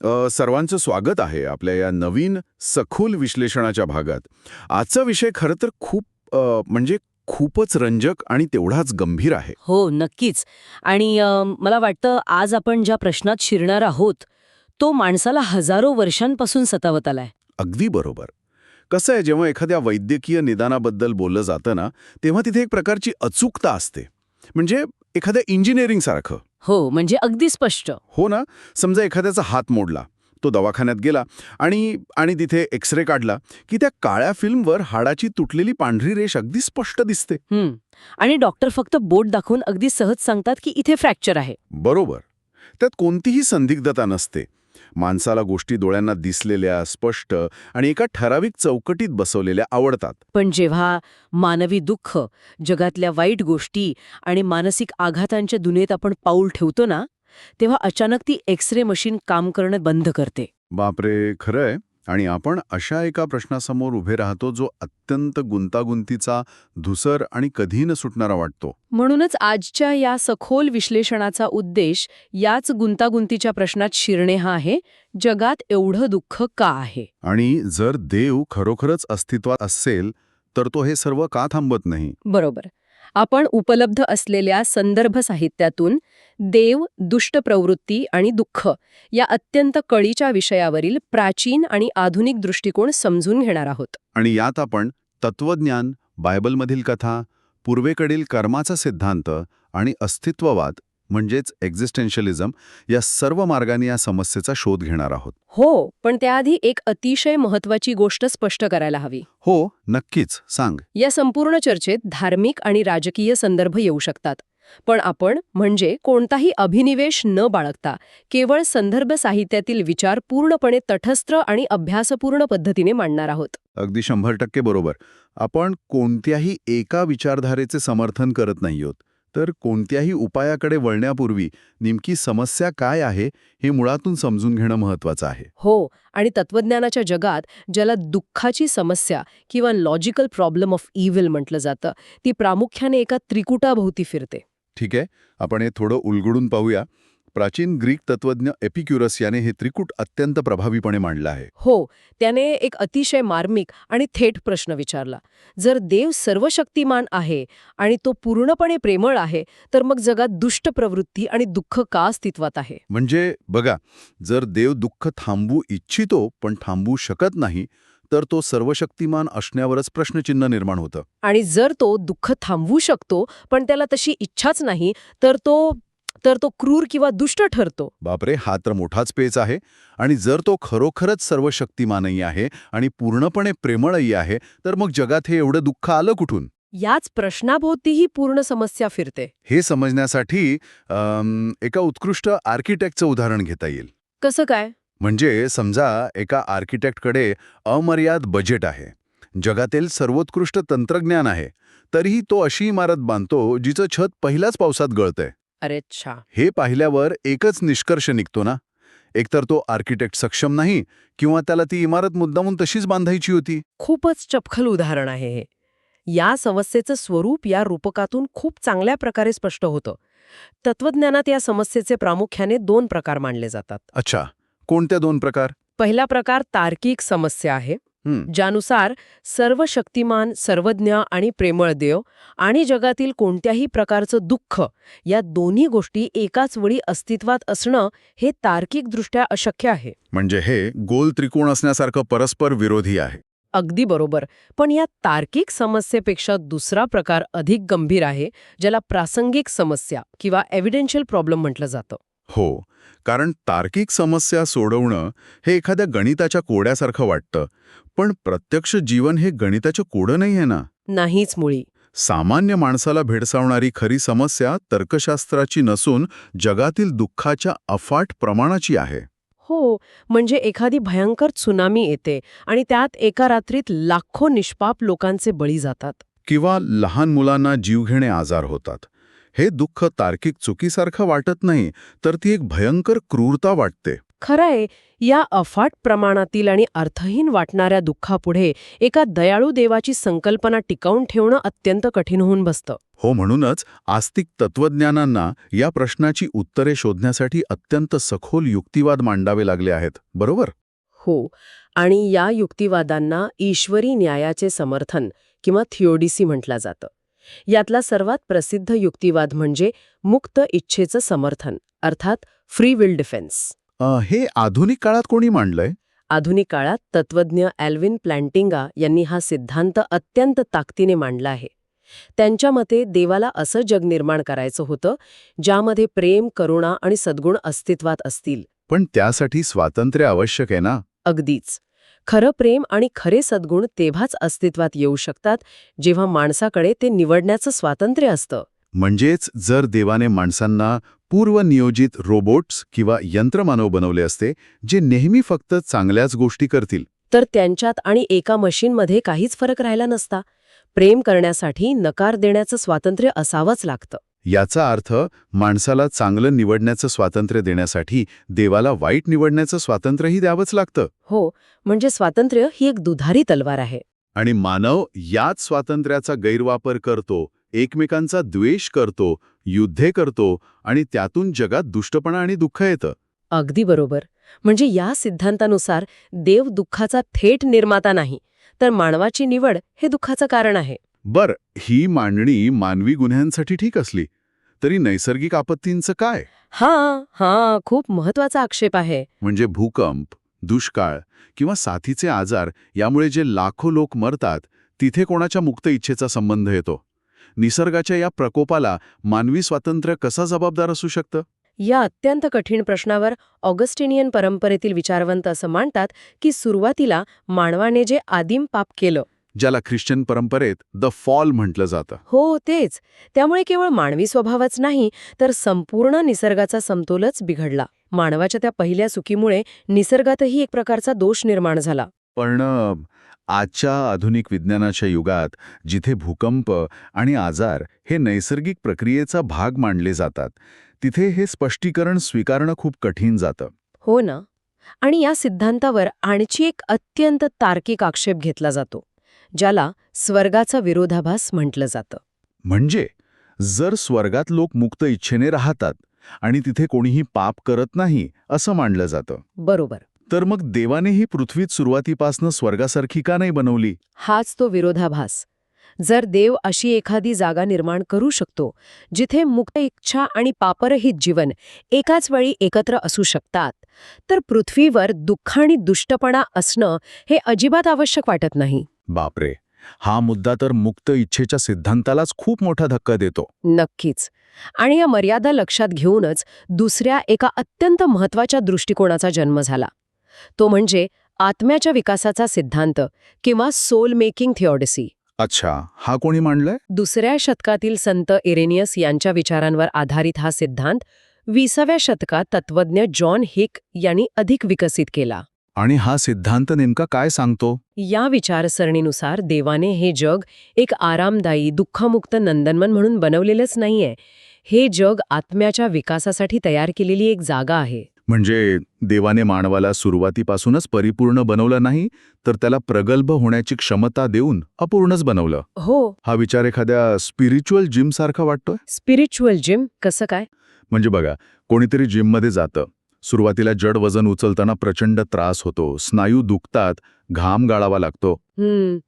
सर्वांचं स्वागत आहे आपल्या या नवीन सखोल विश्लेषणाच्या भागात. आजचा विषय खरं तर म्हणजे खूपच रंजक आणि तेवढाच गंभीर आहे. हो, नक्कीच. आणि मला वाटतं आज आपण ज्या प्रश्नात शिरणार आहोत, तो माणसाला हजारो वर्षांपासून सतावत आलाय. अगदी बरोबर. कसं आहे, जेव्हा एखाद्या वैद्यकीय निदानाबद्दल बोललं जातं ना, तेव्हा तिथे एक प्रकारची अचूकता असते. म्हणजे एखाद्या इंजिनिअरिंगसारखं. हो, म्हणजे अगदी स्पष्ट. हो ना. समजा एखाद्याचा हात मोडला, तो दवाखान्यात गेला आणि आणि तिथे एक्स-रे काढला की त्या काळ्या फिल्मवर हाडाची तुटलेली पांढरी रेष अगदी स्पष्ट दिसते. आणि डॉक्टर फक्त बोट दाखवून अगदी सहज सांगतात की इथे फ्रॅक्चर आहे. बरोबर. त्यात कोणतीही संदिग्धता नसते. माणसाला गोष्टी डोळ्यांना दिसलेल्या, स्पष्ट आणि एका ठराविक चौकटीत बसवलेल्या आवडतात. पण जेव्हा मानवी दुःख, जगातल्या वाईट गोष्टी आणि मानसिक आघातांच्या दुनियेत आपण पाऊल ठेवतो ना, तेव्हा अचानक ती एक्स-रे मशीन काम करणं बंद करते. बापरे, खरंय. आणि आपण अशा एका प्रश्नासमोर उभे राहतो जो अत्यंत गुंतागुंतीचा, धुसर आणि कधी न सुटणारा वाटतो. म्हणूनच आजच्या या सखोल विश्लेषणाचा उद्देश याच गुंतागुंतीच्या प्रश्नात शिरणे हा आहे, जगात एवढं दुःख का आहे? आणि जर देव खरोखरच अस्तित्वात असेल तर तो हे सर्व का थांबत नाही? बरोबर. आपण उपलब्ध असलेल्या संदर्भ साहित्यातून देव, दुष्ट प्रवृत्ती आणि दुःख या अत्यंत कळीच्या विषयावरील प्राचीन आणि आधुनिक दृष्टिकोन समजून घेणार आहोत. आणि यात आपण तत्वज्ञान, बायबलमधील कथा, पूर्वेकडील कर्माचा सिद्धांत आणि अस्तित्ववाद म्हणजेच एक्झिस्टेन्शियलिझम या सर्व मार्गांनी या समस्येचा शोध घेणार आहोत. हो, पण त्याआधी एक अतिशय महत्वाची गोष्ट स्पष्ट करायला हवी. हो, नक्कीच, सांग. या संपूर्ण चर्चेत धार्मिक आणि राजकीय संदर्भ येऊ शकतात. पण आपण म्हणजे कोणताही अभिनिवेश न बाळगता केवळ संदर्भ साहित्यातील विचार पूर्णपणे तटस्थ आणि अभ्यासपूर्ण पद्धतीने मांडणार आहोत. अगदी 100% बरोबर. आपण कोणत्याही एका विचारधारेचे समर्थन करत नाही आहोत. तर कोणत्याही उपायाकडे वळण्यापूर्वी नेमकी समस्या काय आहे हे मुळातून समजून घेणं महत्वाचं आहे. हो, आणि तत्वज्ञानाच्या जगात ज्याला दुःखाची समस्या किंवा लॉजिकल प्रॉब्लेम ऑफ इव्हिल म्हटलं जातं, ती प्रामुख्याने एका त्रिकुटाभोवती फिरते. ठीक आहे, आपण हे थोडं उलगडून पाहूया. प्राचीन ग्रीक तत्वज्ञ एपिक्युरस याने हे त्रिकूट अत्यंत प्रभावीपणे मांडलं आहे. हो, त्याने एक अतिशय मार्मिक आणि थेट प्रश्न विचारला. जर देव सर्वशक्तिमान आहे आणि तो पूर्णपणे प्रेमळ आहे, तर मग जगात दुष्ट प्रवृत्ती आणि दुःख का अस्तित्वात आहे? म्हणजे बघा, जर देव दुःख थांबवू इच्छितो पण थांबवू शकत नाही, तर तो सर्वशक्तिमान असण्यावरच प्रश्नचिन्ह निर्माण होतं. आणि जर तो दुःख थांबवू शकतो, पण त्याला तशी इच्छाच नाही, तर तो क्रूर किंवा दुष्ट ठरतो. बापरे, हा तर मोठाच पेच आहे. आणि जर तो खरोखरच सर्वशक्तिमानही आहे आणि पूर्णपणे प्रेमळही आहे, तर मग जगात हे एवढं दुःख आलं कुठून? याच प्रश्नाभोवती ही पूर्ण समस्या फिरते. हे समजण्यासाठी एका उत्कृष्ट आर्किटेक्टचं उदाहरण घेता येईल. कसं काय? म्हणजे समजा एका आर्किटेक्टकडे अमर्याद बजेट आहे, जगातील सर्वोत्कृष्ट तंत्रज्ञान आहे, तरीही तो अशी इमारत बांधतो जिचं छत पहिल्याच पावसात गळतंय. अरे अच्छा. हे पाहिल्यावर एकच निष्कर्ष निघतो ना, एकतर तो आर्किटेक्ट सक्षम नाही किंवा त्याला ती इमारत मुद्दामून तशीच बांधायची होती. खूपच चपखल उदाहरण आहे हे. या समस्येचं स्वरूप या रूपकातून खूप चांगल्या प्रकारे स्पष्ट होतं. तत्वज्ञानात या समस्येचे प्रामुख्याने 2 प्रकार मानले जातात. अच्छा, कोणत्या 2 प्रकार? पहिला प्रकार तार्किक समस्या आहे, हं, ज्यानुसार सर्व शक्तिमान, सर्वज्ञ आणि प्रेमळ देव आणि जगातील कोणत्याही प्रकारचं दुःख या दोन्ही गोष्टी एकाच वेळी अस्तित्वात असणं हे तार्किकदृष्ट्या अशक्य आहे. म्हणजे हे गोल त्रिकोण असण्यासारखं परस्पर विरोधी आहे. अगदी बरोबर. पण या तार्किक समस्येपेक्षा दुसरा प्रकार अधिक गंभीर आहे, ज्याला प्रासंगिक समस्या किंवा एव्हिडेन्शियल प्रॉब्लेम म्हटलं जातं. हो, कारण तार्किक समस्या सोडवणं हे एखाद्या गणिताच्या कोड्यासारखं वाटतं, पण प्रत्यक्ष जीवन हे गणिताचं कोडं नाही आहे ना. नाहीच मुळी. सामान्य माणसाला भेडसावणारी खरी समस्या तर्कशास्त्राची नसून जगातील दुःखाच्या अफाट प्रमाणाची आहे. हो, म्हणजे एखादी भयंकर त्सुनामी येते आणि त्यात एका रात्रीत लाखो निष्पाप लोकांचे बळी जातात. किंवा लहान मुलांना जीवघेणे आजार होतात. हे दुःख तार्किक चुकीसारखं वाटत नाही, तर ती एक भयंकर क्रूरता वाटते. खरंय, या अफाट प्रमाणातील आणि अर्थहीन वाटणाऱ्या दुःखापुढे एका दयाळू देवाची संकल्पना टिकवून ठेवणं अत्यंत कठीण होऊन बसतं. हो, म्हणूनच आस्तिक तत्वज्ञानांना या प्रश्नाची उत्तरे शोधण्यासाठी अत्यंत सखोल युक्तिवाद मांडावे लागले आहेत, बरोबर? हो, आणि या युक्तिवादांना ईश्वरी न्यायाचे समर्थन किंवा थिओडिसी म्हटलं जातं. यातला सर्वात प्रसिद्ध युक्तिवाद म्हणजे मुक्त इच्छेचं समर्थन, अर्थात फ्री विल डिफेन्स. हे आधुनिक काळात कोणी मांडलंय? आधुनिक काळात तत्वज्ञ ॲल्विन प्लॅन्टिंगा यांनी हा सिद्धांत अत्यंत ताकदीने मांडला आहे. त्यांच्या मते देवाला असं जग निर्माण करायचं होतं ज्यामध्ये प्रेम, करुणा आणि सद्गुण अस्तित्वात असतील. पण त्यासाठी स्वातंत्र्य आवश्यक आहे ना? अगदीच. खरं प्रेम आणि खरे सद्गुण तेव्हाच अस्तित्वात येऊ शकतात जेव्हा माणसाकडे ते निवडण्याचं स्वातंत्र्य असतं. म्हणजेच जर देवाने माणसांना पूर्वनियोजित रोबोट्स किंवा यंत्रमानव बनवले असते जे नेहमी फक्त चांगल्याच गोष्टी करतील, तर त्यांच्यात आणि एका मशीनमध्ये काहीच फरक राहिला नसता. प्रेम करण्यासाठी नकार देण्याचं स्वातंत्र्य असावंच लागतं. याचा अर्थ माणसाला चांगलं निवडण्याचं स्वातंत्र्य देण्यासाठी देवाला वाईट निवडण्याचं स्वातंत्र्यही द्यावंच लागतं. हो, म्हणजे स्वातंत्र्य ही एक दुधारी तलवार आहे. आणि मानव याच स्वातंत्र्याचा गैरवापर करतो, एकमेकांचा द्वेष करतो, युद्धे करतो आणि त्यातून जगात दुष्टपणा आणि दुःख येतं. अगदी बरोबर. म्हणजे या सिद्धांतानुसार देव दुःखाचा थेट निर्माता नाही, तर मानवाची निवड हे दुःखाचं कारण आहे. बर, ही मांडणी मानवी गुन्ह्यांसाठी ठीक असली तरी नैसर्गिक आपत्तींचं काय? हां, खूप महत्वाचा आक्षेप आहे. म्हणजे भूकंप, दुष्काळ किंवा साथीचे आजार यामुळे जे लाखो लोक मरतात, तिथे कोणाच्या मुक्त इच्छेचा संबंध येतो? निसर्गाच्या या प्रकोपाला मानवी स्वातंत्र्य कसा जबाबदार असू शकतं? या अत्यंत कठीण प्रश्नावर ऑगस्टिनियन परंपरेतील विचारवंत असं मानतात की सुरुवातीला मानवाने जे आदिम पाप केलं, ज्याला ख्रिश्चन परंपरेत द फॉल म्हटलं जातं. हो तेच, त्यामुळे केवळ मानवी स्वभावच नाही तर संपूर्ण निसर्गाचा समतोलच बिघडला. मानवाच्या त्या पहिल्या चुकीमुळे निसर्गातही एक प्रकारचा दोष निर्माण झाला. पण आजच्या आधुनिक विज्ञानाच्या युगात जिथे भूकंप आणि आजार हे नैसर्गिक प्रक्रियेचा भाग मानले जातात, तिथे हे स्पष्टीकरण स्वीकारणं खूप कठीण जातं. हो ना. आणि या सिद्धांतावर आणखी एक अत्यंत तार्किक आक्षेप घेतला जातो, ज्याला स्वर्गाचा विरोधाभास म्हटलं जातं. म्हणजे जर स्वर्गात लोक मुक्त इच्छेने राहतात आणि तिथे कोणीही पाप करत नाही असं मानलं जातं, बरोबर. तर मग देवाने ही पृथ्वीत सुरुवातीपासनं स्वर्गासारखी का नाही बनवली? हाच तो विरोधाभास. जर देव अशी एखादी जागा निर्माण करू शकतो जिथे मुक्त इच्छा आणि पापरहित जीवन एकाच वेळी एकत्र असू शकतात, तर पृथ्वीवर दुःख आणि दुष्टपणा असणं हे अजिबात आवश्यक वाटत नाही. बापरे, हा मुद्दा तर मुक्त इच्छेच्या सिद्धांतालाच खूप मोठा धक्का देतो. नक्कीच. आणि या मर्यादा लक्षात घेऊनच दुसऱ्या एका अत्यंत महत्वाच्या दृष्टिकोनाचा जन्म झाला. तो म्हणजे आत्म्याच्या विकासाचा सिद्धांत किंवा सोल मेकिंग थिओडिसी. अच्छा, हा कोणी मांडलाय? दुसऱ्या शतकातील संत इरेनियस यांच्या विचारांवर आधारित हा सिद्धांत 20व्या शतकात तत्वज्ञ जॉन हिक यांनी अधिक विकसित केला. आणि हा सिद्धांत नेमका काय सांगतो? या विचारसरणीनुसार देवाने हे जग एक आरामदायी, दुःखमुक्त नंदनवन म्हणून बनवलेलंच नाहीये. हे जग आत्म्याच्या विकासासाठी तयार केलेली एक जागा आहे. म्हणजे देवाने मानवाला सुरुवातीपासूनच परिपूर्ण बनवलं नाही, तर त्याला प्रगल्भ होण्याची क्षमता देऊन अपूर्णच बनवलं. हो. हा विचार एखाद्या स्पिरिच्युअल जिम सारखा वाटतोय. स्पिरिच्युअल जिम कसं काय? म्हणजे बघा, कोणीतरी जिममध्ये जातं, सुरुवातीला जड वजन उचलताना प्रचंड त्रास होतो, स्नायू दुखतात, घाम गाळावा लागतो.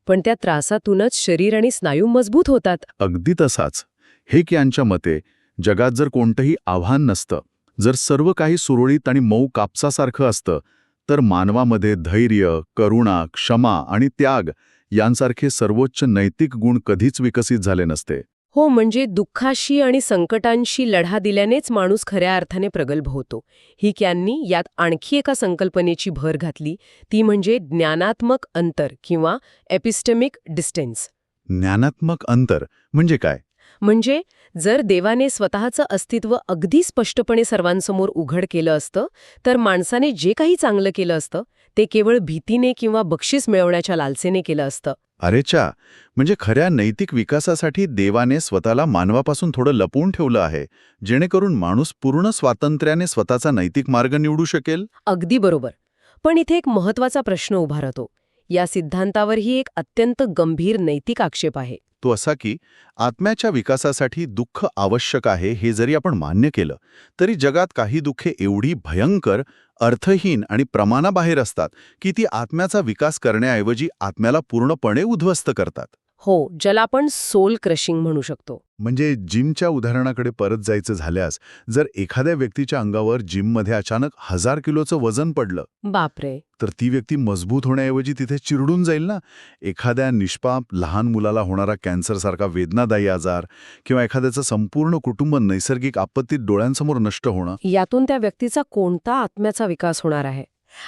पण त्या त्रासातूनच शरीर आणि स्नायू मजबूत होतात. अगदी तसाच हेक यांच्या मते जगात जर कोणतंही आव्हान नसतं, जर सर्व काही सुरळीत आणि मऊ कापसासारखं असतं, तर मानवामध्ये धैर्य, करुणा, क्षमा आणि त्याग यांसारखे सर्वोच्च नैतिक गुण कधीच विकसित झाले नसते. हो, म्हणजे दुःखाशी आणि संकटांशी लढा दिल्यानेच माणूस खऱ्या अर्थाने प्रगल्भ होतो. हिक यांनी यात आणखी एका संकल्पनेची भर घातली, ती म्हणजे ज्ञानात्मक अंतर किंवा एपिस्टेमिक डिस्टन्स. ज्ञानात्मक अंतर म्हणजे काय? म्हणजे जर देवाने स्वतःचं अस्तित्व अगदी स्पष्टपणे सर्वांसमोर उघड केलं असतं, तर माणसाने जे काही चांगलं केलं असतं ते केवळ भीतीने किंवा बक्षीस मिळवण्याच्या लालसेने केलं असतं. अरेच्या, म्हणजे खऱ्या नैतिक विकासासाठी देवाने स्वतःला मानवापासून थोडं लपवून ठेवलं आहे, जेणेकरून माणूस पूर्ण स्वातंत्र्याने स्वतःचा नैतिक मार्ग निवडू शकेल? अगदी बरोबर. पण इथे एक महत्वाचा प्रश्न उभा राहतो. या सिद्धांतावरही एक अत्यंत गंभीर नैतिक आक्षेप आहे. तो असा की आत्म्याच्या विकासासाठी दुःख आवश्यक आहे हे जरी आपण मान्य केलं, तरी जगात काही दुःखे एवढी भयंकर, अर्थहीन आणि प्रमाणाबाहेर असतात की ती आत्म्याचा विकास करण्याऐवजी आत्म्याला पूर्णपणे उद्ध्वस्त करतात. हो, ज्याला आपण सोल क्रशिंग म्हणू शकतो. म्हणजे जिमच्या उदाहरणाकडे परत जायचं झाल्यास, जर एखाद्या व्यक्तीच्या अंगावर जिममध्ये अचानक 1000 किलोचं वजन पडलं, बापरे. तर ती व्यक्ती मजबूत होण्याऐवजी तिथे चिरडून जाईल ना. एखाद्या निष्पाप लहान मुलाला होणारा कॅन्सरसारखा वेदनादायी आजार किंवा एखाद्याचं संपूर्ण कुटुंब नैसर्गिक आपत्तीत डोळ्यांसमोर नष्ट होणं, यातून त्या व्यक्तीचा कोणता आत्म्याचा विकास होणार आहे?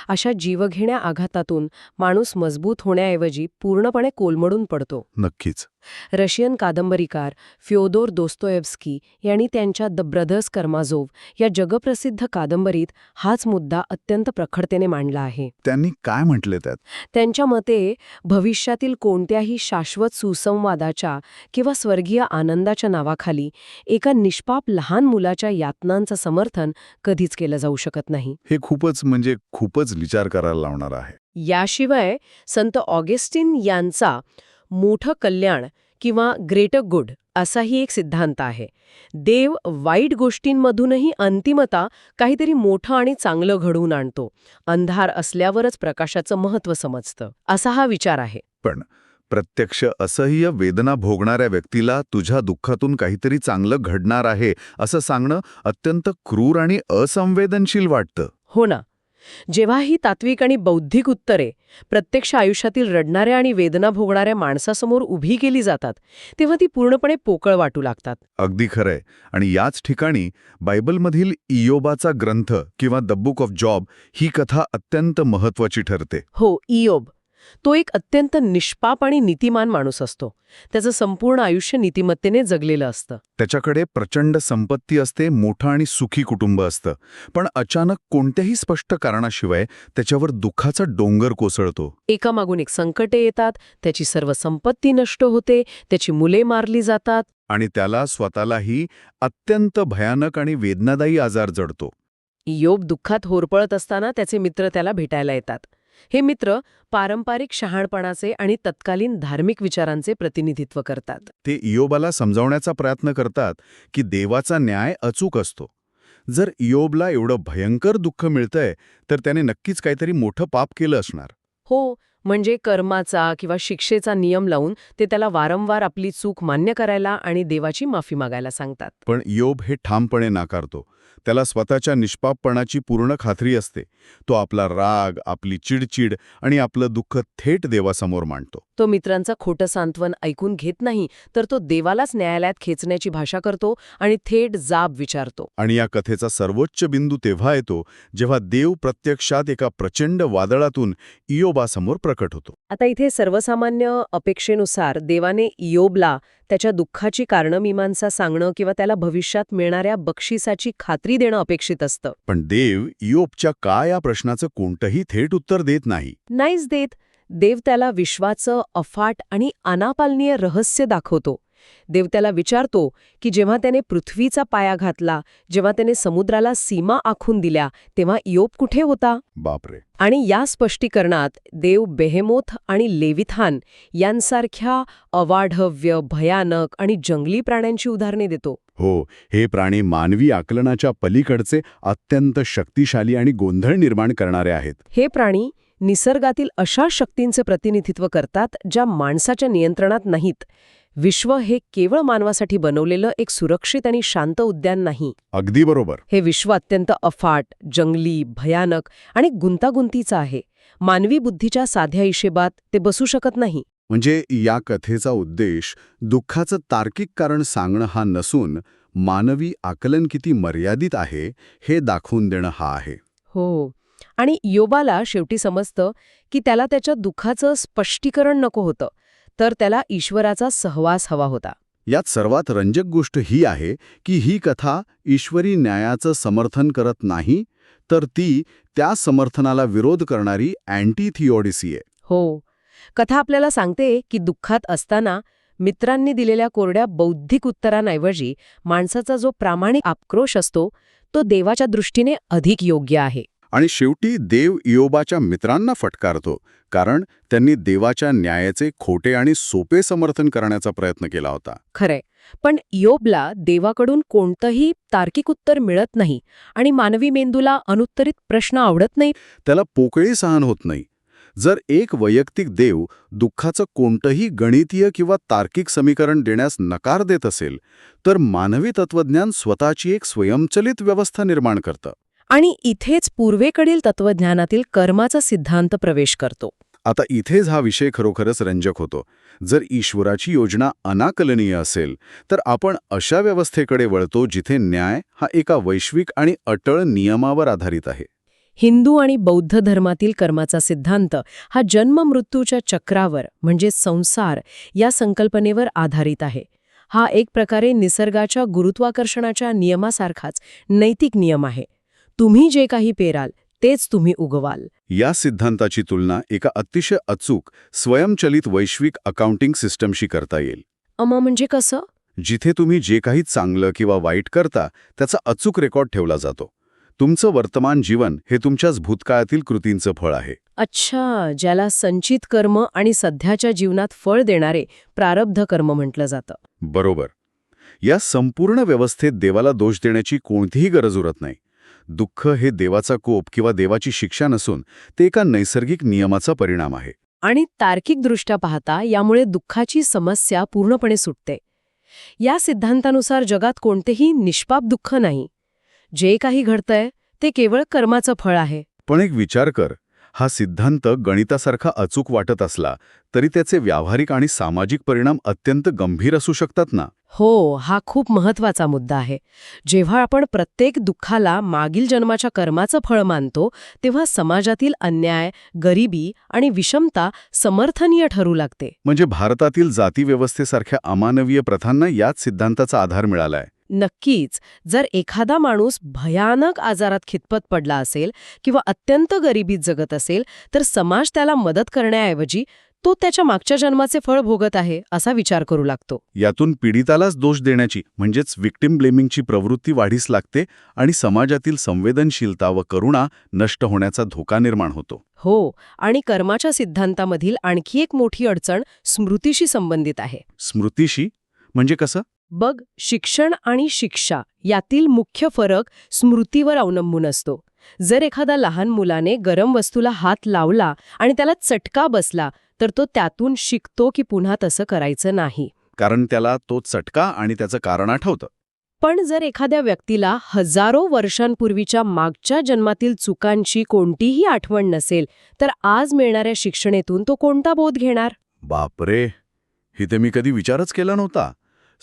अशा जीवघेण्या आघातातून माणूस मजबूत होण्याऐवजी पूर्णपणे कोलमडून पडतो. नक्कीच. रशियन कादंबरीकार फ्योदोर दोस्तोयेव्स्की यांनी त्यांच्या द ब्रदर्स कर्माझोव्ह या जगप्रसिद्ध कादंबरीत हाच मुद्दा अत्यंत प्रखरतेने मांडला आहे. त्यांनी काय म्हटले त्यात? त्यांच्या मते भविष्यातील कोणत्याही शाश्वत सुसंवादाच्या किंवा स्वर्गीय आनंदाच्या नावाखाली एका निष्पाप लहान मुलाच्या यातनांचं समर्थन कधीच केलं जाऊ शकत नाही. हे खूपच विचार करायला लावणार आहे. याशिवाय संत ऑगस्टिन यांचा मोठं कल्याण किंवा ग्रेटर गुड असाही एक सिद्धांत आहे. देव वाईट गोष्टींमधूनही अंतिमता काहीतरी मोठं आणि चांगलं घडवून आणतो. अंधार असल्यावरच प्रकाशाचं महत्त्व समजतं, असा हा विचार आहे. पण प्रत्यक्ष असह्य वेदना भोगणाऱ्या व्यक्तीला तुझ्या दुःखातून काहीतरी चांगलं घडणार आहे असं सांगणं अत्यंत क्रूर आणि असंवेदनशील वाटतं. हो ना. जेव्हा ही तात्विक आणि बौद्धिक उत्तरे प्रत्यक्ष आयुष्यातील रडणाऱ्या आणि वेदना भोगणाऱ्या माणसासमोर उभी केली जातात, तेव्हा ती पूर्णपणे पोकळ वाटू लागतात. अगदी खरंय. आणि याच ठिकाणी बायबलमधील इयोबाचा ग्रंथ किंवा द बुक ऑफ जॉब ही कथा अत्यंत महत्वाची ठरते. हो, इयोब. तो एक अत्यंत निष्पाप आणि नीतिमान माणूस असतो. त्याचं संपूर्ण आयुष्य नीतिमत्तेने जगलेलं असतं. त्याच्याकडे प्रचंड संपत्ती असते, मोठं आणि सुखी कुटुंब असतं. पण अचानक कोणत्याही स्पष्ट कारणाशिवाय त्याच्यावर दुःखाचा डोंगर कोसळतो. एकामागून एक संकटे येतात, त्याची सर्व संपत्ती नष्ट होते, त्याची मुले मारली जातात. आणि त्याला स्वतःलाही अत्यंत भयानक आणि वेदनादायी आजार जडतो. इयोब दुःखात होरपळत असताना त्याचे मित्र त्याला भेटायला येतात. हे मित्र पारंपरिक शहाणपणाचे आणि तत्कालीन धार्मिक विचारांचे प्रतिनिधित्व करतात. ते इयोबाला समजावण्याचा प्रयत्न करतात की देवाचा न्याय अचूक असतो. जर इयोबला एवढं भयंकर दुःख मिळतंय, तर त्याने नक्कीच काहीतरी मोठं पाप केलं असणार. हो, म्हणजे कर्माचा किंवा शिक्षेचा नियम लावून ते त्याला वारंवार आपली चूक मान्य करायला आणि देवाची माफी मागायला सांगतात. पण इयोब हे ठामपणे नाकारतो. त्याला स्वतःच्या निष्पापपणाची पूर्ण खात्री असते. तो आपला राग, आपली चिडचिड आणि आपलं दुःख थेट देवासमोर मांडतो. तो मित्रांचं खोटं सांत्वन ऐकून घेत नाही, तर तो देवालाच न्यायालयात खेचण्याची भाषा करतो आणि थेट जाब विचारतो. आणि या कथेचा सर्वोच्च बिंदू तेव्हा येतो जेव्हा देव प्रत्यक्षात एका प्रचंड वादळातून इयोबासमोर प्रकट होतो. आता इथे सर्वसामान्य अपेक्षेनुसार देवाने इयोबला त्याच्या दुःखाची कारणमीमांसा सांगणं किंवा त्याला भविष्यात मिळणाऱ्या बक्षिसाची खात्री देणं अपेक्षित असतं. पण देव इयोबच्या का या प्रश्नाचं कोणतंही थेट उत्तर देत नाही. नाहीच देत. देव त्याला विश्वाचं अफाट आणि अनापालनीय रहस्य दाखवतो. देव त्याला विचारतो की जेव्हा त्याने पृथ्वीचा पाया घातला, जेव्हा त्याने समुद्राला सीमा आखून दिल्या, तेव्हा इयोब कुठे होता? बापरे. आणि या स्पष्टीकरणात देव बेहेमोथ आणि लेविथान यांसारख्या अवाढव्य, भयानक आणि जंगली प्राण्यांची उदाहरणे देतो. हो, हे प्राणी मानवी आकलनाच्या पलीकडचे अत्यंत शक्तिशाली आणि गोंधळ निर्माण करणारे आहेत. हे प्राणी निसर्गातील अशा शक्तींचे प्रतिनिधित्व करतात ज्या माणसाच्या नियंत्रणात नाहीत. विश्व हे केवळ मानवासाठी बनवलेलं एक सुरक्षित आणि शांत उद्यान नाही. अगदी बरोबर. हे विश्व अत्यंत अफाट, जंगली, भयानक आणि गुंतागुंतीचं आहे. मानवी बुद्धीच्या साध्या हिशेबात ते बसू शकत नाही. म्हणजे या कथेचा उद्देश दुःखाचं तार्किक कारण सांगणं हा नसून मानवी आकलन किती मर्यादित आहे हे दाखवून देणं हा आहे. हो. आणि इयोबाला शेवटी समजतं की त्याला त्याच्या दुःखाचं स्पष्टीकरण नको होतं, तर त्याला ईश्वराचा सहवास हवा होता. यात सर्वात रंजक गोष्ट ही आहे की ही कथा ईश्वरी न्यायाचं समर्थन करत नाही, तर ती त्या समर्थनाला विरोध करणारी अँटी थिओडिसी आहे. हो. कथा आपल्याला सांगते की दुःखात असताना मित्रांनी दिलेल्या कोरड्या बौद्धिक उत्तरांऐवजी माणसाचा जो प्रामाणिक आक्रोश असतो तो देवाच्या दृष्टीने अधिक योग्य आहे. आणि शेवटी देव इयोबाच्या मित्रांना फटकारतो, कारण त्यांनी देवाच्या न्यायाचे खोटे आणि सोपे समर्थन करण्याचा प्रयत्न केला होता. खरंय, पण इयोबला देवाकडून कोणतंही तार्किक उत्तर मिळत नाही आणि मानवी मेंदूला अनुत्तरित प्रश्न आवडत नाही. त्याला पोकळी सहन होत नाही. जर एक वैयक्तिक देव दुःखाचं कोणतंही गणितीय किंवा तार्किक समीकरण देण्यास नकार देत असेल, तर मानवी तत्वज्ञान स्वतःची एक स्वयंचलित व्यवस्था निर्माण करतं. आणि इथेच पूर्वेकडील तत्वज्ञानातील कर्माचा सिद्धांत प्रवेश करतो. आता इथेच हा विषय खरोखरच रंजक होतो. जर ईश्वराची योजना अनाकलनीय असेल, तर आपण अशा व्यवस्थेकडे वळतो जिथे न्याय हा एका वैश्विक आणि अटळ नियमावर आधारित आहे. हिंदू आणि बौद्ध धर्मातील कर्माचा सिद्धांत हा जन्म-मृत्यूच्या चक्रावर म्हणजे संसार या संकल्पनेवर आधारित आहे. हा एक प्रकारे निसर्गाच्या गुरुत्वाकर्षणाच्या नियमासारखाच नैतिक नियम आहे. तुम्ही जे काही पेराल तेच तुम्ही उगवाल. या सिद्धांताची तुलना एका अतिशय अचूक, स्वयंचलित वैश्विक अकाउंटिंग सिस्टमशी करता येईल. म्हणजे कसं? जिथे तुम्ही जे काही चांगलं किंवा वाईट करता त्याचा अचूक रेकॉर्ड ठेवला जातो. तुमचं वर्तमान जीवन हे तुमच्याच भूतकाळातील कृतींचं फळ आहे. अच्छा, ज्याला संचित कर्म आणि सध्याच्या जीवनात फळ देणारे प्रारब्ध कर्म म्हटलं जातं. बरोबर. या संपूर्ण व्यवस्थेत देवाला दोष देण्याची कोणतीही गरज उरत नाही. दुःख हे देवाचा कोप किंवा देवाची शिक्षा नसून ते एका नैसर्गिक नियमाचा परिणाम आहे. आणि तार्किकदृष्ट्या पाहता यामुळे दुःखाची समस्या पूर्णपणे सुटते. या सिद्धांतानुसार जगात कोणतेही निष्पाप दुःख नाही. जे काही घडतंय ते केवळ कर्माचं फळ आहे. पण एक विचार कर, हा सिद्धांत गणितासारखा अचूक वाटत असला तरी त्याचे व्यावहारिक आणि सामाजिक परिणाम अत्यंत गंभीर असू शकतात ना. हो, हा खूप महत्वाचा मुद्दा आहे. जेव्हा आपण प्रत्येक दुःखाला मागील जन्माच्या कर्माचं फळ मानतो, तेव्हा समाजातील अन्याय, गरिबी आणि विषमता समर्थनीय ठरू लागते. म्हणजे भारतातील जातीव्यवस्थेसारख्या अमानवीय प्रथांना याच सिद्धांताचा आधार मिळालाय. नक्कीच. जर एखादा माणूस भयानक आजारात खितपत पडला असेल किंवा अत्यंत गरिबीत जगत असेल, तर समाज त्याला मदत करण्याऐवजी तो त्याच्या मागच्या जन्माचे फळ भोगत आहे असा विचार करू लागतो. यातून पीडितालाच दोष देण्याची म्हणजेच विक्टिम ब्लेमिंगची प्रवृत्ती वाढीस लागते आणि समाजातील संवेदनशीलता व करुणा नष्ट होण्याचा धोका निर्माण होतो. हो, आणि कर्माच्या सिद्धांतामधील आणखी एक मोठी अडचण स्मृतीशी संबंधित आहे. स्मृतीशी म्हणजे कसं? बघ, शिक्षण आणि शिक्षा यातील मुख्य फरक स्मृतीवर अवलंबून असतो. जर एखादा लहान मुलाने गरम वस्तूला हात लावला आणि त्याला चटका बसला, तर तो त्यातून शिकतो की पुन्हा तसं करायचं नाही. कारण त्याला तो चटका आणि त्याचं कारण आठवतं. पण जर एखाद्या व्यक्तीला हजारो वर्षांपूर्वीच्या मागच्या जन्मातील चुकांची कोणतीही आठवण नसेल, तर आज मिळणाऱ्या शिक्षणेतून तो कोणता बोध घेणार? बापरे, हे मी कधी विचारच केला नव्हता.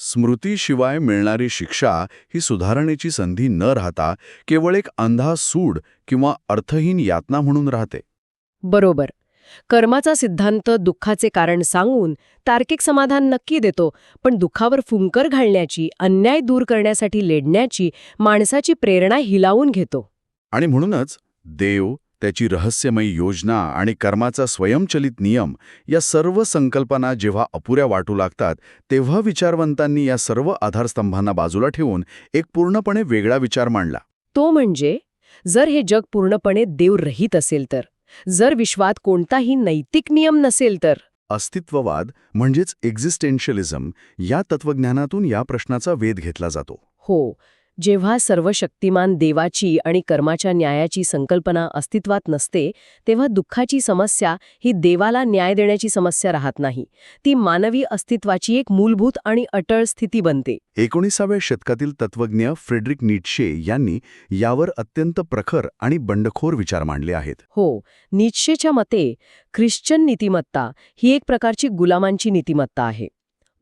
स्मृतीशिवाय मिळणारी शिक्षा ही सुधारणेची संधी न राहता केवळ एक अंधा सूड किंवा अर्थहीन यातना म्हणून राहते. बरोबर. कर्माचा सिद्धांत दुःखाचे कारण सांगून तार्किक समाधान नक्की देतो, पण दुःखावर फुंकर घालण्याची, अन्याय दूर करण्यासाठी लेडण्याची माणसाची प्रेरणा हिलावून घेतो. आणि म्हणूनच देव, त्याची रहस्यमयी योजना आणि कर्माचा स्वयंचलित नियम या सर्व संकल्पना जेव्हा अपुऱ्या वाटू लागतात, तेव्हा विचारवंतांनी या सर्व आधारस्तंभांना बाजूला ठेवून एक पूर्णपणे वेगळा विचार मांडला. तो म्हणजे, जर हे जग पूर्णपणे देवरहित असेल तर, जर विश्वात कोणताही नैतिक नियम नसेल तर. अस्तित्ववाद म्हणजेच एक्झिस्टेन्शियलिझम या तत्वज्ञानातून या प्रश्नाचा वेध घेतला जातो. हो, जेव्हा सर्वशक्तिमान देवाची आणि कर्माच्या न्यायाची संकल्पना अस्तित्वात नसते, तेव्हा दुःखाची समस्या ही देवाला न्याय देण्याची समस्या राहत नाही. ती मानवी अस्तित्वाची एक मूलभूत आणि अटळ स्थिती बनते. 19व्या शतकातील तत्वज्ञ फ्रेडरिक नीट्शे यांनी यावर अत्यंत प्रखर आणि बंडखोर विचार मांडले आहेत. हो, नीट्शेच्या मते ख्रिश्चन नीतिमत्ता ही एक प्रकारची गुलामांची नीतिमत्ता आहे.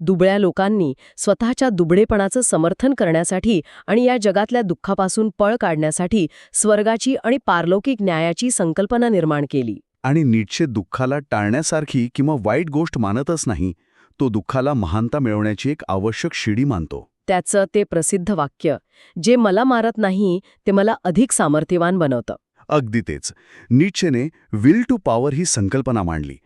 दुबळ्या लोकांनी स्वतःच्या दुबळेपणाचं समर्थन करण्यासाठी आणि या जगातल्या दुःखापासून पळ काढण्यासाठी स्वर्गाची आणि पारलौकिक न्यायाची संकल्पना निर्माण केली. आणि नीट्शे दुःखाला टाळण्यासारखी किंवा वाईट गोष्ट मानतच नाही, तो दुःखाला महानता मिळवण्याची एक आवश्यक शिडी मानतो. त्याचं ते प्रसिद्ध वाक्य, जे मला मारत नाही ते मला अधिक सामर्थ्यवान बनवतं. अगदी तेच. नीट्शेने विल टू पॉवर ही संकल्पना मांडली.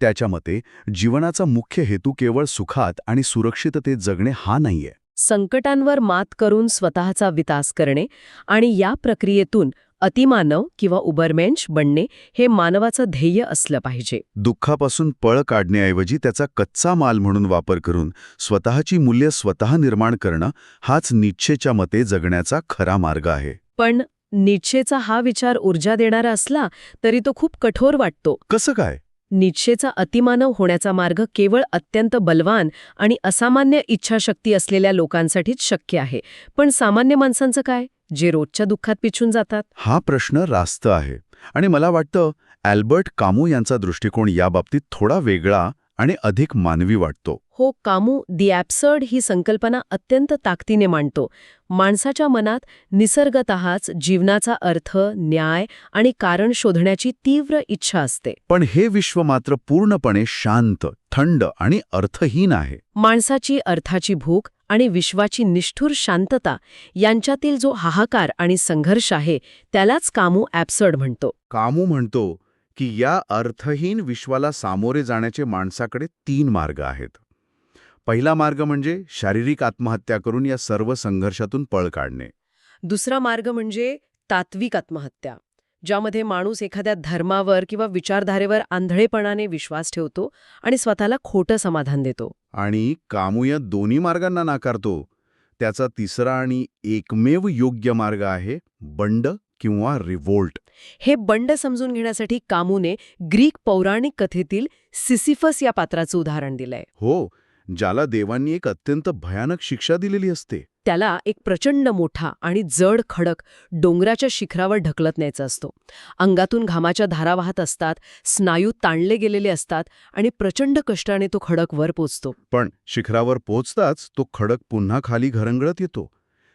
त्याच्या मते जीवनाचा मुख्य हेतू केवळ सुखात आणि सुरक्षिततेत जगणे हा नाहीये. संकटांवर मात करून स्वतःचा विकास करणे आणि या प्रक्रियेतून अतिमानव किंवा उबरमेन्श बनणे हे मानवाचं ध्येय असलं पाहिजे. दुःखापासून पळ काढण्याऐवजी त्याचा कच्चा माल म्हणून वापर करून स्वतःची मूल्य स्वतः निर्माण करणं हाच नीत्शेच्या मते जगण्याचा खरा मार्ग आहे. पण नीत्शेचा हा विचार ऊर्जा देणारा असला तरी तो खूप कठोर वाटतो. कसं काय? नीत्शेचा अतिमानव होण्याचा मार्ग केवळ अत्यंत बलवान आणि असामान्य इच्छाशक्ती असलेल्या लोकांसाठीच शक्य आहे. पण सामान्य माणसांचं काय, जे रोजच्या दुःखात पिछून जातात? हा प्रश्न रास्त आहे आणि मला वाटतं अल्बर्ट कामू यांचा दृष्टिकोन याबाबतीत थोडा वेगळा आणि अधिक मानवी वाटतो. हो, कामू दी ॲब्सर्ड ही संकल्पना अत्यंत ताकदीने मांडतो. माणसाच्या मनात निसर्गतःच जीवनाचा अर्थ, न्याय आणि कारण शोधण्याची तीव्र इच्छा असते. पण हे विश्व मात्र पूर्णपणे शांत, थंड आणि अर्थहीन आहे. माणसाची अर्थाची भूक आणि विश्वाची निष्ठुर शांतता यांच्यातील जो हाहाकार आणि संघर्ष आहे त्यालाच कामू ॲब्सर्ड म्हणतो. कामू म्हणतो की या अर्थहीन विश्वाला सामोरे जाण्याचे माणसाकडे 3 मार्ग आहेत. पहिला मार्ग म्हणजे शारीरिक आत्महत्या करून या सर्व संघर्षातून पळ काढणे. दुसरा मार्ग म्हणजे तात्विक आत्महत्या, ज्यामध्ये माणूस एखाद्या धर्मावर किंवा विचारधारेवर आंधळेपणाने विश्वास ठेवतो आणि स्वतःला खोटं समाधान देतो. आणि कामू या दोन्ही मार्गांना नाकारतो. त्याचा तिसरा आणि एकमेव योग्य मार्ग आहे बंड किंवा रिव्होल्ट. हे बंड समजून घेण्यासाठी कामूने ग्रीक पौराणिक कथेतील सिसिफस या पात्राचं उदाहरण दिलंय. हो, ज्याला देवांनी एक अत्यंत भयानक शिक्षा दिलेली असते. त्याला एक प्रचंड मोठा आणि जड खडक डोंगराच्या शिखरावर ढकलत न्यायचा असतो. अंगातून घामाच्या धारा वाहत असतात, स्नायू ताणले गेलेले असतात आणि प्रचंड कष्टाने तो खडक वर पोचतो. पण शिखरावर पोचताच तो खडक पुन्हा खाली घरंगळत येतो.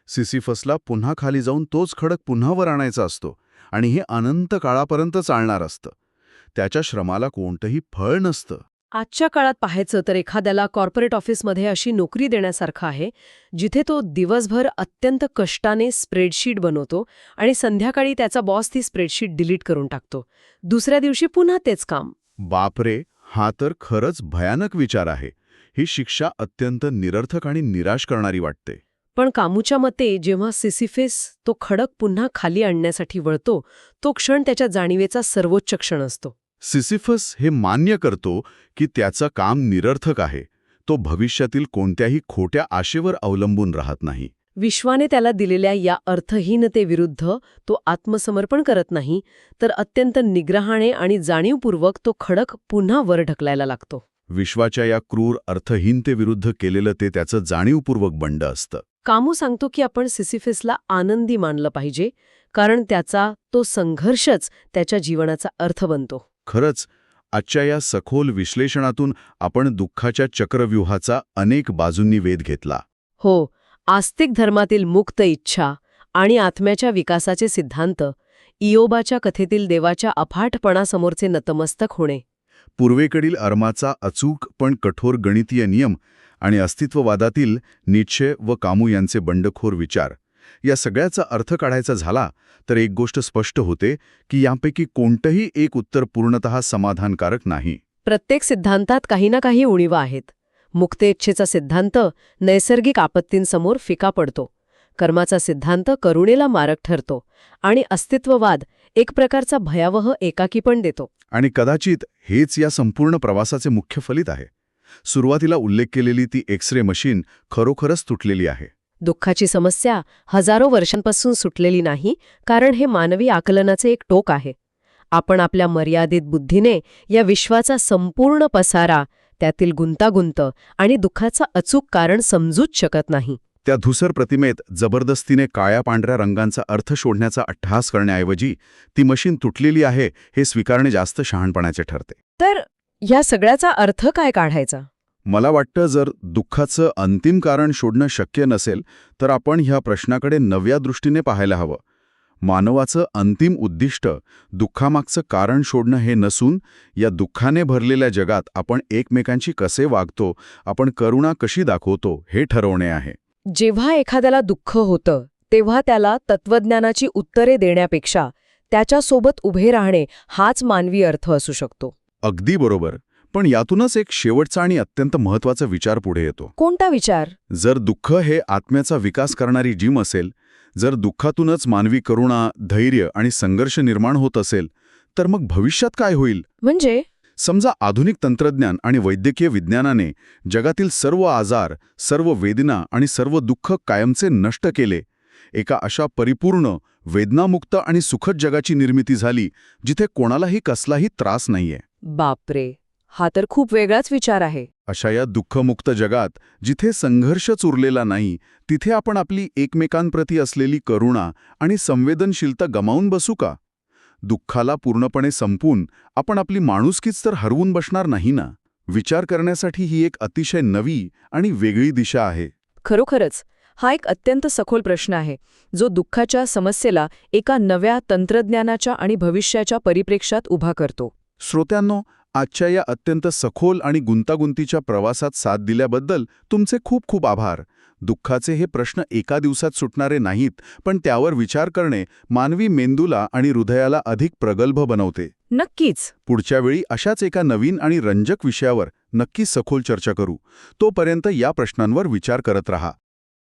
सिसिफसला पुन्हा खाली जाऊन तोच खडक पुन्हा वर आणायचा असतो आणि हे अनंत काळापर्यंत चालणार असतं. त्याच्या श्रमाला कोणतंही फळ नसतं. आजच्या काळात पाहायचं तर एखाद्याला कॉर्पोरेट ऑफिसमध्ये अशी नोकरी देण्यासारखं आहे जिथे तो दिवसभर अत्यंत कष्टाने स्प्रेडशीट बनवतो आणि संध्याकाळी त्याचा बॉस ती स्प्रेडशीट डिलीट करून टाकतो. दुसऱ्या दिवशी पुन्हा तेच काम. बापरे, हा तर खरंच भयानक विचार आहे. ही शिक्षा अत्यंत निरर्थक आणि निराश करणारी वाटते. पण कामूच्या मते जेव्हा सिसिफस तो खडक पुन्हा खाली आणण्यासाठी वळतो तो क्षण त्याच्या जाणीवेचा सर्वोच्च क्षण असतो. सिसिफस हे मान्य करतो की त्याचं काम निरर्थक आहे. तो भविष्यातील कोणत्याही खोट्या आशेवर अवलंबून राहत नाही. विश्वाने त्याला दिलेल्या या अर्थहीनतेविरुद्ध तो आत्मसमर्पण करत नाही, तर अत्यंत निग्रहाने आणि जाणीवपूर्वक तो खडक पुन्हा वर ढकलायला लागतो. विश्वाच्या या क्रूर अर्थहीनतेविरुद्ध केलेलं ते त्याचं जाणीवपूर्वक बंड असतं. कामू सांगतो की आपण सिसिफसला आनंदी मानलं पाहिजे, कारण त्याचा तो संघर्षच त्याच्या जीवनाचा अर्थ बनतो. खरंच, आजच्या या सखोल विश्लेषणातून आपण दुःखाच्या चक्रव्यूहाचा अनेक बाजूंनी वेध घेतला. हो, आस्तिक धर्मातील मुक्त इच्छा आणि आत्म्याच्या विकासाचे सिद्धांत, इयोबाच्या कथेतील देवाच्या अफाटपणासमोरचे नतमस्तक होणे, पूर्वेकडील अर्माचा अचूक पण कठोर गणितीय नियम आणि अस्तित्ववादातील नीत्शे व कामू यांचे बंडखोर विचार, या सगळ्याचा अर्थ काढायचा झाला तर एक गोष्ट स्पष्ट होते की यापैकी कोणतंही एक उत्तर पूर्णतः समाधानकारक नाही. प्रत्येक सिद्धांतात काही ना काही उणीवा आहेत. मुक्तेच्छेचा सिद्धांत नैसर्गिक आपत्तींसमोर फिका पडतो, कर्माचा सिद्धांत करुणेला मारक ठरतो आणि अस्तित्ववाद एक प्रकारचा भयावह एकाकीपण देतो. आणि कदाचित हेच या संपूर्ण प्रवासाचे मुख्य फलित आहे. सुरुवातीला उल्लेख केलेली ती एक्स-रे मशीन खरोखरच तुटलेली आहे. दुःखाची समस्या हजारो वर्षांपासून सुटलेली नाही, कारण हे मानवी आकलनाचे एक टोक आहे. आपण आपल्या मर्यादित बुद्धीने या विश्वाचा संपूर्ण पसारा, त्यातील गुंतागुंत आणि दुःखाचा अचूक कारण समजूच शकत नाही. त्या धुसर प्रतिमेत जबरदस्तीने काळ्या पांढऱ्या रंगांचा अर्थ शोधण्याचा अट्टहास करण्याऐवजी ती मशीन तुटलेली आहे हे स्वीकारणे जास्त शहाणपणाचे ठरते. तर या सगळ्याचा अर्थ काय काढायचा? मला वाटतं जर दुःखाचं अंतिम कारण शोधणं शक्य नसेल तर आपण ह्या प्रश्नाकडे नव्या दृष्टीने पाहायला हवं. मानवाचं अंतिम उद्दिष्ट दुःखामागचं कारण शोधणं हे नसून या दुःखाने भरलेल्या जगात आपण एकमेकांशी कसे वागतो, आपण करुणा कशी दाखवतो हे ठरवणे आहे. जेव्हा एखाद्याला दुःख होतं तेव्हा त्याला तत्वज्ञानाची उत्तरे देण्यापेक्षा त्याच्यासोबत उभे राहणे हाच मानवी अर्थ असू शकतो. अगदी बरोबर. पण यातूनच एक शेवटचा आणि अत्यंत महत्त्वाचा विचार पुढे येतो. कोणता विचार? जर दुःख हे आत्म्याचा विकास करणारी जिम असेल, जर दुःखातूनच मानवी करुणा, धैर्य आणि संघर्ष निर्माण होत असेल, तर मग भविष्यात काय होईल? म्हणजे समजा आधुनिक तंत्रज्ञान आणि वैद्यकीय विज्ञानाने जगातील सर्व आजार, सर्व वेदना आणि सर्व दुःख कायमचे नष्ट केले. एका अशा परिपूर्ण, वेदनामुक्त आणि सुखद जगाची निर्मिती झाली, जिथे कोणालाही कसलाही त्रास नाहीये. बापरे, हा तर खूप वेगळाच विचार आहे. अशा या दुःखमुक्त जगात, जिथे संघर्षच उरलेला नाही, तिथे आपण आपली एकमेकांप्रती असलेली करुणा आणि संवेदनशीलता गमावून बसू का? दुःखाला पूर्णपणे संपून आपण आपली माणुसकीच तर हरवून बसणार नाही ना? विचार करण्यासाठी ही एक अतिशय नवी आणि वेगळी दिशा आहे. खरोखरच हा एक अत्यंत सखोल प्रश्न आहे, जो दुःखाच्या समस्येला एका नव्या तंत्रज्ञानाच्या आणि भविष्याच्या परिप्रेक्ष्यात उभा करतो. श्रोत्यांनो, आजच्या या अत्यंत सखोल आणि गुंतागुंतीच्या प्रवासात साथ दिल्याबद्दल तुमचे खूप खूप आभार. दुःखाचे हे प्रश्न एका दिवसात सुटणारे नाहीत, पण त्यावर विचार करणे मानवी मेंदूला आणि हृदयाला अधिक प्रगल्भ बनवते. नक्कीच. पुढच्या वेळी अशाच एका नवीन आणि रंजक विषयावर नक्की सखोल चर्चा करू. तोपर्यंत या प्रश्नांवर विचार करत रहा.